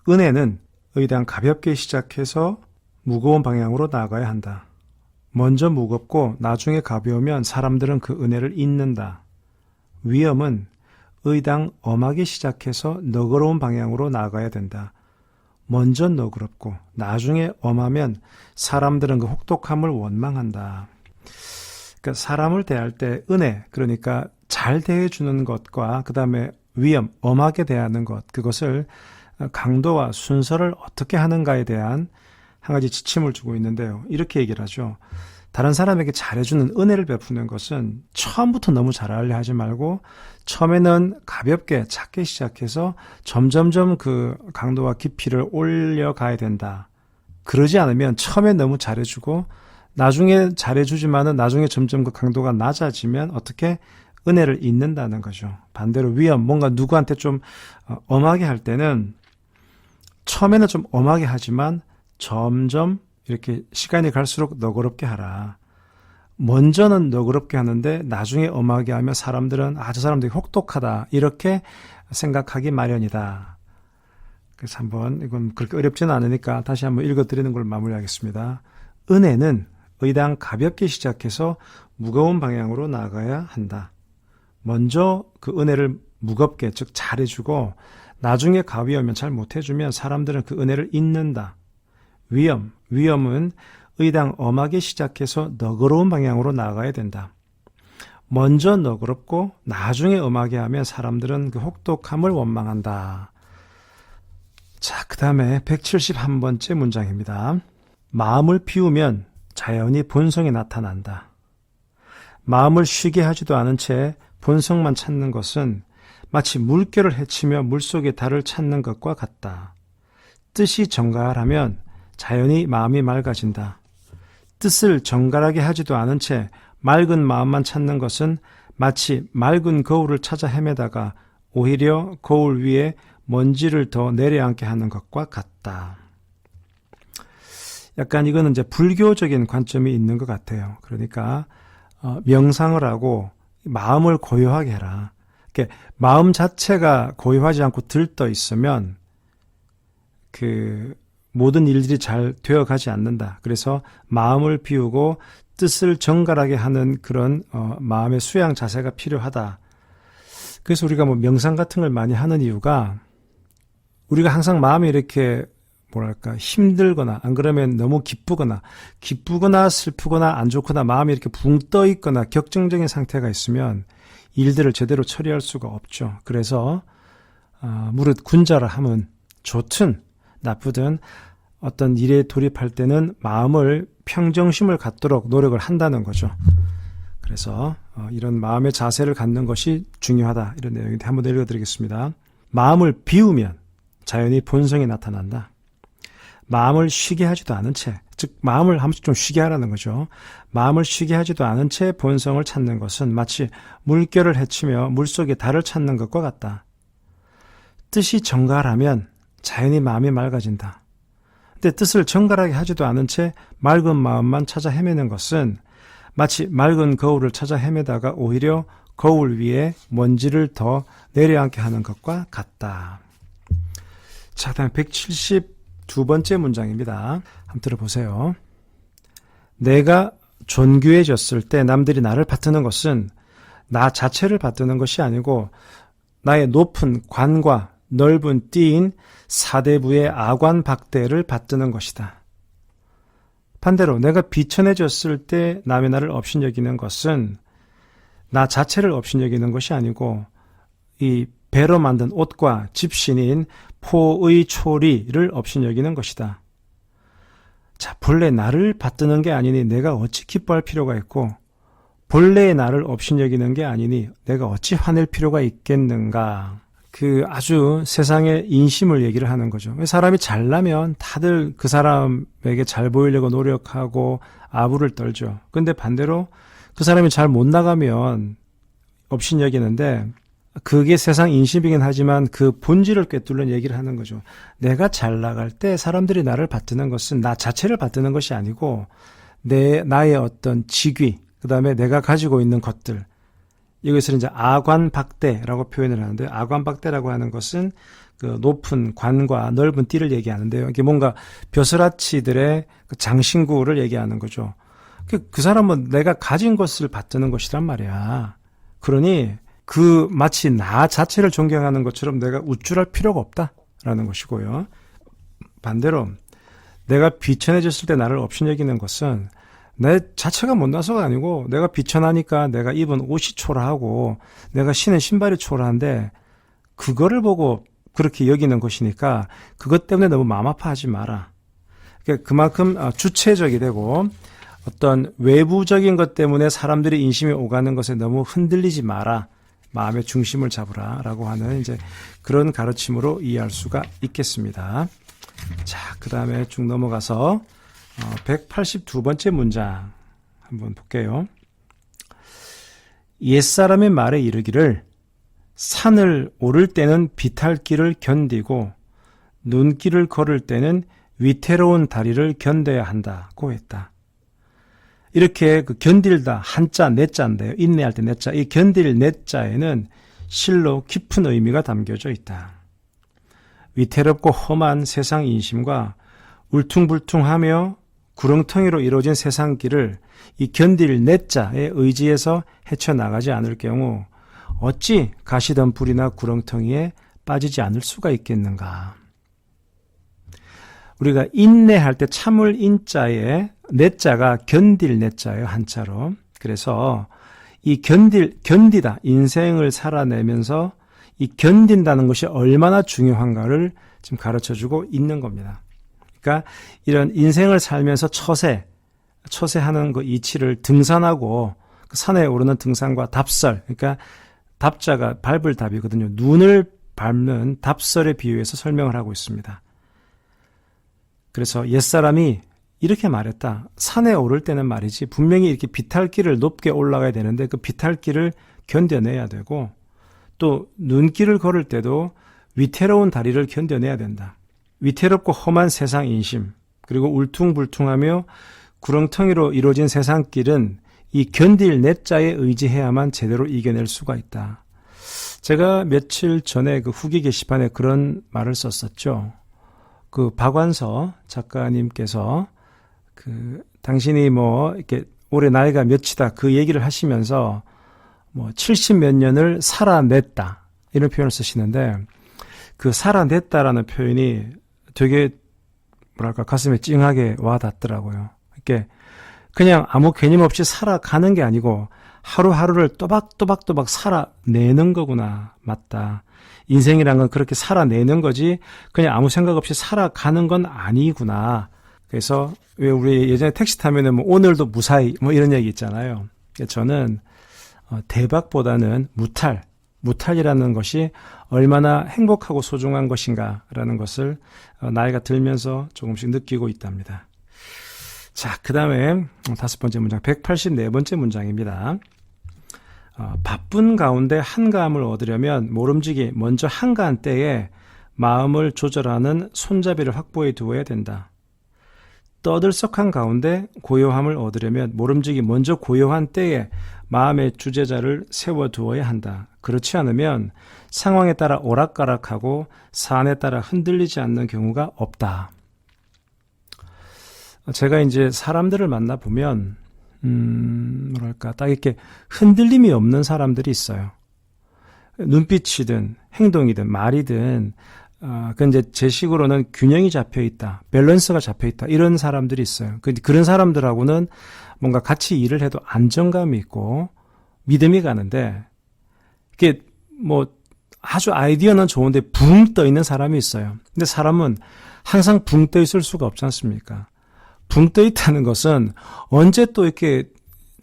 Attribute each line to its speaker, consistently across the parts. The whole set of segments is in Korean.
Speaker 1: 은혜는 의당 가볍게 시작해서 무거운 방향으로 나아가야 한다. 먼저 무겁고 나중에 가벼우면 사람들은 그 은혜를 잊는다. 위험은 의당 엄하게 시작해서 너그러운 방향으로 나아가야 된다. 먼저 너그럽고 나중에 엄하면 사람들은 그 혹독함을 원망한다. 그러니까 사람을 대할 때 은혜, 그러니까 잘 대해주는 것과 그 다음에 위험, 엄하게 대하는 것, 그것을 강도와 순서를 어떻게 하는가에 대한 한 가지 지침을 주고 있는데요. 이렇게 얘기를 하죠. 다른 사람에게 잘해주는 은혜를 베푸는 것은 처음부터 너무 잘하려 하지 말고 처음에는 가볍게 작게 시작해서 점점점 그 강도와 깊이를 올려가야 된다. 그러지 않으면 처음에 너무 잘해주고 나중에 잘해주지만은 나중에 점점 그 강도가 낮아지면 어떻게 은혜를 잊는다는 거죠. 반대로 위험, 뭔가 누구한테 좀 엄하게 할 때는 처음에는 좀 엄하게 하지만 점점 이렇게 시간이 갈수록 너그럽게 하라. 먼저는 너그럽게 하는데 나중에 엄하게 하면 사람들은 저 사람 되게 혹독하다 이렇게 생각하기 마련이다. 그래서 한번 이건 그렇게 어렵지는 않으니까 다시 한번 읽어드리는 걸 마무리하겠습니다. 은혜는 의당 가볍게 시작해서 무거운 방향으로 나아가야 한다. 먼저 그 은혜를 무겁게 즉 잘해주고 나중에 가벼우면 잘 못해주면 사람들은 그 은혜를 잊는다. 위험은 의당 엄하게 시작해서 너그러운 방향으로 나아가야 된다. 먼저 너그럽고 나중에 엄하게 하면 사람들은 그 혹독함을 원망한다. 자, 그 다음에 171번째 문장입니다. 마음을 비우면 자연히 본성이 나타난다. 마음을 쉬게 하지도 않은 채 본성만 찾는 것은 마치 물결을 헤치며 물속의 달을 찾는 것과 같다. 뜻이 정갈하면 자연히 마음이 맑아진다. 뜻을 정갈하게 하지도 않은 채 맑은 마음만 찾는 것은 마치 맑은 거울을 찾아 헤매다가 오히려 거울 위에 먼지를 더 내려앉게 하는 것과 같다. 약간 이거는 이제 불교적인 관점이 있는 것 같아요. 그러니까 명상을 하고 마음을 고요하게 해라. 마음 자체가 고요하지 않고 들떠 있으면 그 모든 일들이 잘 되어가지 않는다. 그래서 마음을 비우고 뜻을 정갈하게 하는 그런 마음의 수양 자세가 필요하다. 그래서 우리가 뭐 명상 같은 걸 많이 하는 이유가 우리가 항상 마음이 이렇게 뭐랄까 힘들거나 안 그러면 너무 기쁘거나 슬프거나 안 좋거나 마음이 이렇게 붕 떠 있거나 격정적인 상태가 있으면 일들을 제대로 처리할 수가 없죠. 그래서 무릇 군자라 함은 좋든 나쁘든 어떤 일에 돌입할 때는 마음을 평정심을 갖도록 노력을 한다는 거죠. 그래서 이런 마음의 자세를 갖는 것이 중요하다. 이런 내용인데 한번 읽어드리겠습니다. 마음을 비우면 자연히 본성이 나타난다. 마음을 쉬게 하지도 않은 채, 즉 마음을 한 번씩 좀 쉬게 하라는 거죠. 마음을 쉬게 하지도 않은 채 본성을 찾는 것은 마치 물결을 헤치며 물속의 달을 찾는 것과 같다. 뜻이 정갈하면 자연히 마음이 맑아진다. 근데 뜻을 정갈하게 하지도 않은 채 맑은 마음만 찾아 헤매는 것은 마치 맑은 거울을 찾아 헤매다가 오히려 거울 위에 먼지를 더 내려앉게 하는 것과 같다. 자, 다음 172번째 문장입니다. 한번 들어보세요. 내가 존귀해졌을 때 남들이 나를 받드는 것은 나 자체를 받드는 것이 아니고 나의 높은 관과 넓은 띠인 사대부의 아관박대를 받드는 것이다. 반대로 내가 비천해졌을 때 남의 나를 업신여기는 것은 나 자체를 업신여기는 것이 아니고 이 배로 만든 옷과 집신인 포의 초리를 업신여기는 것이다. 자, 본래 나를 받드는 게 아니니 내가 어찌 기뻐할 필요가 있고 본래의 나를 업신여기는 게 아니니 내가 어찌 화낼 필요가 있겠는가. 그 아주 세상의 인심을 얘기를 하는 거죠. 사람이 잘나면 다들 그 사람에게 잘 보이려고 노력하고 아부를 떨죠. 근데 반대로 그 사람이 잘 못 나가면 업신여기는데 그게 세상 인심이긴 하지만 그 본질을 꿰뚫는 얘기를 하는 거죠. 내가 잘 나갈 때 사람들이 나를 받드는 것은 나 자체를 받드는 것이 아니고 나의 어떤 직위, 그 다음에 내가 가지고 있는 것들, 이것을 이제 아관박대라고 표현을 하는데, 아관박대라고 하는 것은 그 높은 관과 넓은 띠를 얘기하는데요. 이게 뭔가 벼슬아치들의 그 장신구를 얘기하는 거죠. 그 사람은 내가 가진 것을 받드는 것이란 말이야. 그러니 그 마치 나 자체를 존경하는 것처럼 내가 우쭐할 필요가 없다라는 것이고요. 반대로 내가 비천해졌을 때 나를 업신여기는 것은 내 자체가 못나서가 아니고 내가 비천하니까 내가 입은 옷이 초라하고 내가 신은 신발이 초라한데 그거를 보고 그렇게 여기는 것이니까 그것 때문에 너무 마음 아파하지 마라. 그만큼 주체적이 되고 어떤 외부적인 것 때문에 사람들이 인심이 오가는 것에 너무 흔들리지 마라. 마음의 중심을 잡으라 라고 하는 이제 그런 가르침으로 이해할 수가 있겠습니다. 자, 그 다음에 쭉 넘어가서 182번째 문장 한번 볼게요. 옛사람의 말에 이르기를 산을 오를 때는 비탈길을 견디고 눈길을 걸을 때는 위태로운 다리를 견뎌야 한다고 했다. 이렇게 그 견딜다 한자 내자인데요. 인내할 때 내자. 이 견딜 내자에는 실로 깊은 의미가 담겨져 있다. 위태롭고 험한 세상 인심과 울퉁불퉁하며 구렁텅이로 이루어진 세상길을 이 견딜 내자의 의지에서 헤쳐나가지 않을 경우 어찌 가시던 불이나 구렁텅이에 빠지지 않을 수가 있겠는가. 우리가 인내할 때 참을 인자에 내자가 견딜 내자예요. 한자로. 그래서 이 견디다 인생을 살아내면서 이 견딘다는 것이 얼마나 중요한가를 지금 가르쳐주고 있는 겁니다. 그러니까 이런 인생을 살면서 처세하는 그 이치를 등산하고 그 산에 오르는 등산과 답설, 그러니까 답자가 밟을 답이거든요. 눈을 밟는 답설에 비유해서 설명을 하고 있습니다. 그래서 옛사람이 이렇게 말했다. 산에 오를 때는 말이지 분명히 이렇게 비탈길을 높게 올라가야 되는데 그 비탈길을 견뎌내야 되고 또 눈길을 걸을 때도 위태로운 다리를 견뎌내야 된다. 위태롭고 험한 세상 인심 그리고 울퉁불퉁하며 구렁텅이로 이루어진 세상길은 이 견딜 내자에 의지해야만 제대로 이겨낼 수가 있다. 제가 며칠 전에 그 후기 게시판에 그런 말을 썼었죠. 그 박완서 작가님께서 그 당신이 뭐 이렇게 올해 나이가 몇이다 그 얘기를 하시면서 뭐 70 몇 년을 살아냈다 이런 표현을 쓰시는데 그 살아냈다라는 표현이 되게 뭐랄까 가슴에 찡하게 와닿더라고요. 이렇게 그냥 아무 개념 없이 살아가는 게 아니고 하루하루를 또박또박 살아내는 거구나. 맞다. 인생이란 건 그렇게 살아내는 거지 그냥 아무 생각 없이 살아가는 건 아니구나. 그래서 왜 우리 예전에 택시 타면은 뭐 오늘도 무사히 뭐 이런 얘기 있잖아요. 저는 대박보다는 무탈이라는 것이 얼마나 행복하고 소중한 것인가라는 것을 나이가 들면서 조금씩 느끼고 있답니다. 자, 그 다음에 5번째 문장 184번째 문장입니다. 바쁜 가운데 한가함을 얻으려면 모름지기 먼저 한가한 때에 마음을 조절하는 손잡이를 확보해 두어야 된다. 떠들썩한 가운데 고요함을 얻으려면 모름지기 먼저 고요한 때에 마음의 주제자를 세워두어야 한다. 그렇지 않으면 상황에 따라 오락가락하고 사안에 따라 흔들리지 않는 경우가 없다. 제가 이제 사람들을 만나보면 뭐랄까 딱 이렇게 흔들림이 없는 사람들이 있어요. 눈빛이든 행동이든 말이든 그 이제 제 식으로는 균형이 잡혀 있다, 밸런스가 잡혀 있다 이런 사람들이 있어요. 그런 사람들하고는 뭔가 같이 일을 해도 안정감이 있고 믿음이 가는데 이게 뭐 아주 아이디어는 좋은데 붕 떠 있는 사람이 있어요. 근데 사람은 항상 붕 떠 있을 수가 없지 않습니까? 붕 떠 있다는 것은 언제 또 이렇게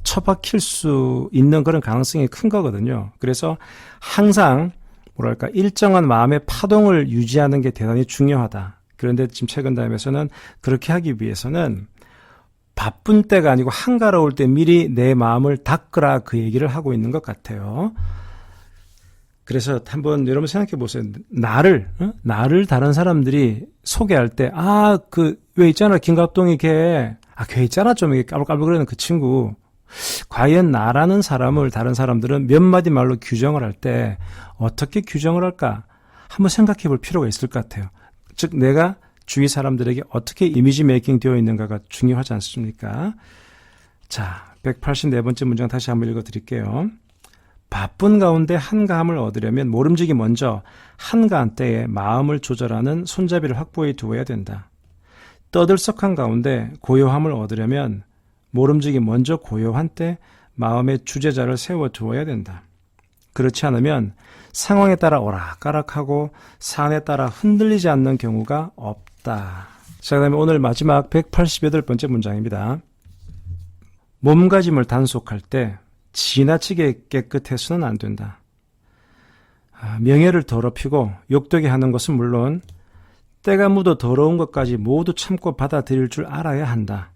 Speaker 1: 처박힐 수 있는 그런 가능성이 큰 거거든요. 그래서 항상 뭐랄까 일정한 마음의 파동을 유지하는 게 대단히 중요하다. 그런데 지금 최근 다음에서는 그렇게 하기 위해서는 바쁜 때가 아니고 한가로울 때 미리 내 마음을 닦으라 그 얘기를 하고 있는 것 같아요. 그래서 한번 여러분 생각해 보세요. 나를 다른 사람들이 소개할 때, 왜 있잖아, 김갑동이 걔 있잖아, 좀 이렇게 까불까불거리는 그 친구. 과연 나라는 사람을 다른 사람들은 몇 마디 말로 규정을 할 때 어떻게 규정을 할까? 한번 생각해 볼 필요가 있을 것 같아요. 즉 내가 주위 사람들에게 어떻게 이미지 메이킹 되어 있는가가 중요하지 않습니까? 자, 184번째 문장 다시 한번 읽어드릴게요. 바쁜 가운데 한가함을 얻으려면 모름지기 먼저 한가한 때에 마음을 조절하는 손잡이를 확보해 두어야 된다. 떠들썩한 가운데 고요함을 얻으려면 모름지기 먼저 고요한 때 마음의 주제자를 세워두어야 된다. 그렇지 않으면 상황에 따라 오락가락하고 사안에 따라 흔들리지 않는 경우가 없다. 자, 그 다음에 오늘 마지막 188번째 문장입니다. 몸가짐을 단속할 때 지나치게 깨끗해서는 안 된다. 명예를 더럽히고 욕되게 하는 것은 물론 때가 묻어 더러운 것까지 모두 참고 받아들일 줄 알아야 한다.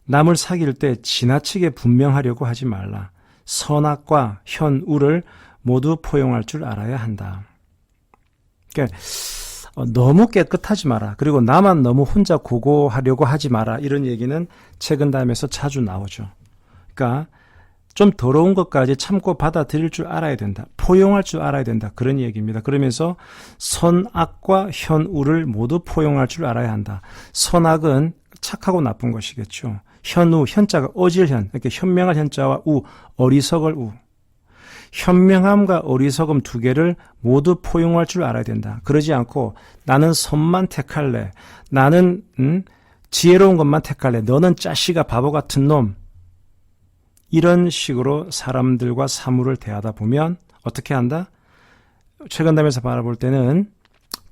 Speaker 1: 남을 사귈 때 지나치게 분명하려고 하지 말라. 선악과 현우를 모두 포용할 줄 알아야 한다. 그러니까 너무 깨끗하지 마라. 그리고 나만 너무 혼자 고고하려고 하지 마라. 이런 얘기는 책은담에서 자주 나오죠. 그러니까 좀 더러운 것까지 참고 받아들일 줄 알아야 된다. 포용할 줄 알아야 된다. 그런 얘기입니다. 그러면서 선악과 현우를 모두 포용할 줄 알아야 한다. 선악은 착하고 나쁜 것이겠죠. 현우, 현자가 어질현, 이렇게 현명한 현자와 우, 어리석을 우. 현명함과 어리석음 두 개를 모두 포용할 줄 알아야 된다. 그러지 않고 나는 선만 택할래. 나는 지혜로운 것만 택할래. 너는 짜시가 바보 같은 놈. 이런 식으로 사람들과 사물을 대하다 보면 어떻게 한다? 최근담에서 바라볼 때는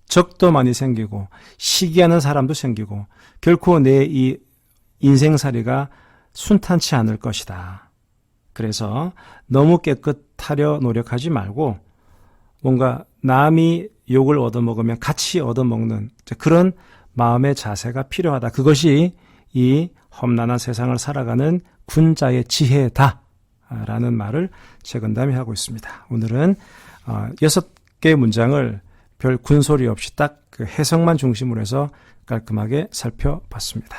Speaker 1: 적도 많이 생기고 시기하는 사람도 생기고 결코 내 이 인생살이가 순탄치 않을 것이다. 그래서 너무 깨끗하려 노력하지 말고 뭔가 남이 욕을 얻어먹으면 같이 얻어먹는 그런 마음의 자세가 필요하다. 그것이 이 험난한 세상을 살아가는 군자의 지혜다라는 말을 최근담이 하고 있습니다. 오늘은 6개의 문장을 별 군소리 없이 딱 그 해석만 중심으로 해서 깔끔하게 살펴봤습니다.